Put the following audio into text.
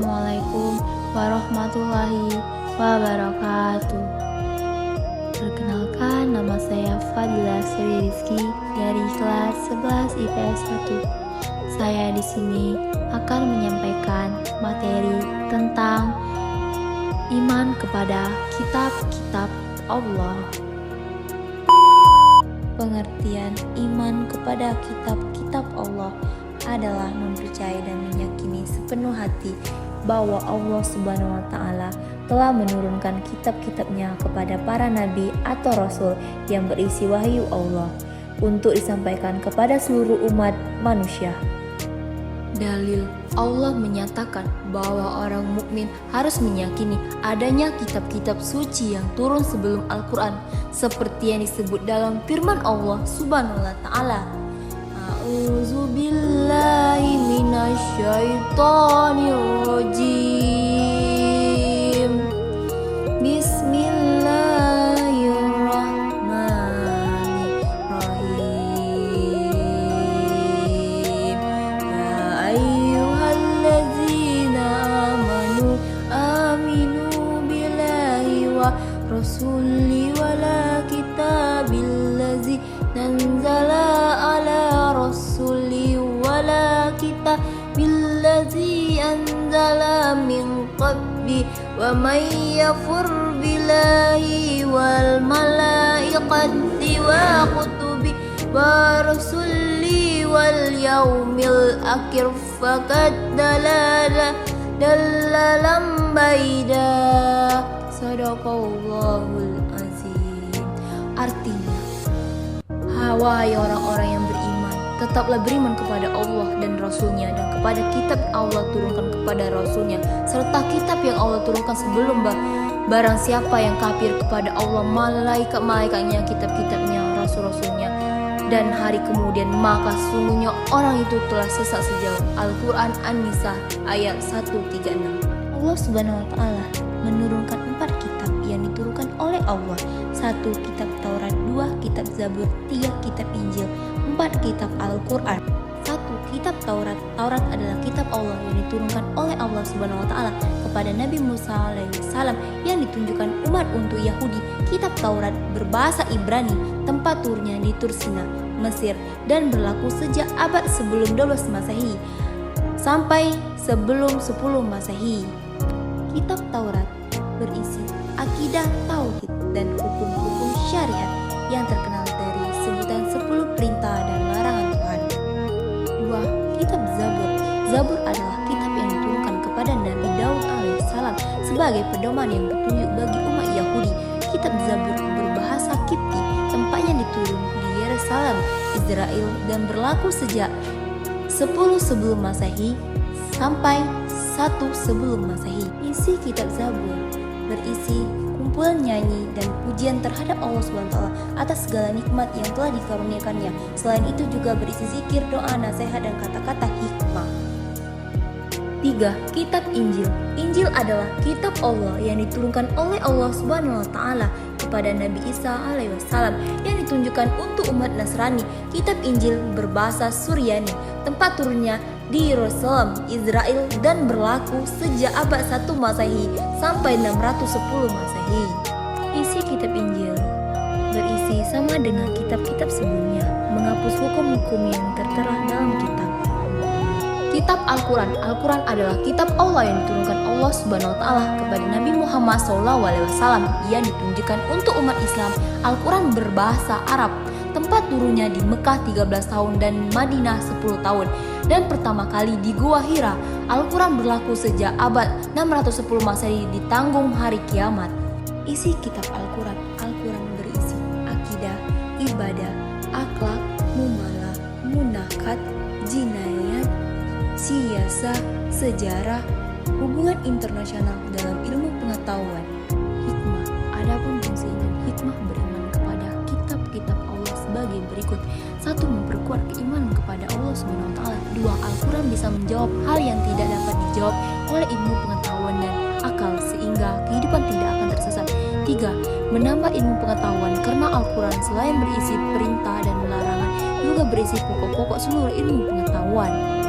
Assalamualaikum warahmatullahi wabarakatuh. Perkenalkan, nama saya Fadila Sri Rizky dari kelas 11 IPS 1. Saya di sini akan menyampaikan materi tentang iman kepada kitab-kitab Allah. Pengertian iman kepada kitab-kitab Allah adalah mempercayai dan meyakini sepenuh hati bahwa Allah Subhanahu wa Ta'ala telah menurunkan kitab-kitabnya kepada para nabi atau rasul yang berisi wahyu Allah untuk disampaikan kepada seluruh umat manusia. Dalil Allah menyatakan bahwa orang mukmin harus meyakini adanya kitab-kitab suci yang turun sebelum Al-Quran, seperti yang disebut dalam firman Allah Subhanahu wa Ta'ala. A'udzubillahi minasyaitonirrajim. Bismillahirrahmanirrahim. Ya ayyuhallazina aminu billahi wa rasuli wa la kitabillazi nanzala ala rasuli wala kitabillazi anzala min qabli wa may yafur billahi wal malaikati wa kutubi wa rasuli wal yaumil akhir faqad dalalam baida. Sadaqallahul azim. Artinya, wahai orang-orang yang beriman, tetaplah beriman kepada Allah dan Rasul-Nya dan kepada kitab Allah turunkan kepada Rasul-Nya serta kitab yang Allah turunkan sebelum barang siapa yang kafir kepada Allah, malaikat-malaikatnya, kitab-kitabnya, Rasul-Rasulnya dan hari kemudian, maka sesungguhnya orang itu telah sesat sejauh. Al-Quran An-Nisa ayat 136. Allah Subhanahu wa Ta'ala menurunkan 4 kitab yang diturunkan oleh Allah. 1 kitab Taurat, 2 kitab Zabur, 3 kitab Injil, 4 kitab Al-Quran. 1 kitab Taurat. Taurat adalah kitab Allah yang diturunkan oleh Allah Subhanahu wa Ta'ala kepada Nabi Musa alaihissalam yang ditunjukkan umat untuk Yahudi. Kitab Taurat berbahasa Ibrani, tempat turunnya di Tursina, Mesir, dan berlaku sejak abad sebelum 12 Masehi sampai sebelum 10 Masehi. Kitab Taurat berisi akidah tauhid dan hukum-hukum syariat yang terkenal dari sebutan 10 perintah dan larangan Tuhan. 2. Kitab Zabur. Zabur adalah kitab yang diturunkan kepada Nabi Daud alaihissalam sebagai pedoman yang petunjuk bagi umat Yahudi. Kitab Zabur berbahasa Kipti, tempatnya diturun di Yerusalem, Israel, dan berlaku sejak 10 sebelum Masehi sampai 1 sebelum Masehi. Isi kitab Zabur berisi kumpulan nyanyi dan pujian terhadap Allah SWT atas segala nikmat yang telah dikaruniakannya. Selain itu juga berisi zikir, doa, nasihat, dan kata-kata hikmah. 3. Kitab Injil. Injil adalah kitab Allah yang diturunkan oleh Allah Subhanahu wa Ta'ala kepada Nabi Isa alaihissalam yang ditunjukkan untuk umat Nasrani. Kitab Injil berbahasa Suryani, tempat turunnya di Yerusalem, Israel, dan berlaku sejak abad 1 Masehi sampai 610 Masehi. Isi kitab Injil berisi sama dengan kitab-kitab sebelumnya, menghapus hukum-hukum yang tertera dalam kitab. Kitab Al-Quran. Al-Quran adalah kitab Allah yang diturunkan Allah Subhanahu wa Ta'ala kepada Nabi Muhammad SAW yang ditunjukkan untuk umat Islam. Al-Quran berbahasa Arab. Tempat turunnya di Mekah 13 tahun dan Madinah 10 tahun. Dan pertama kali di Gua Hira. Al-Quran berlaku sejak abad 610 Masehi di tanggung hari kiamat. Isi kitab Al-Quran. Al-Quran berisi akidah, ibadah, akhlak, muamalah, munakat, jinayat, siasah, sejarah, hubungan internasional dalam ilmu pengetahuan, hikmah. Adapun fungsi dan hikmah beriman kepada kitab-kitab Allah sebagai berikut. 1. Memperkuat keimanan kepada Allah Subhanahu wa Ta'ala. 2. Al-Quran bisa menjawab hal yang tidak dapat dijawab oleh ilmu pengetahuan dan akal sehingga kehidupan tidak akan tersesat. 3. Menambah ilmu pengetahuan karena Al-Quran selain berisi perintah dan larangan juga berisi pokok-pokok seluruh ilmu pengetahuan.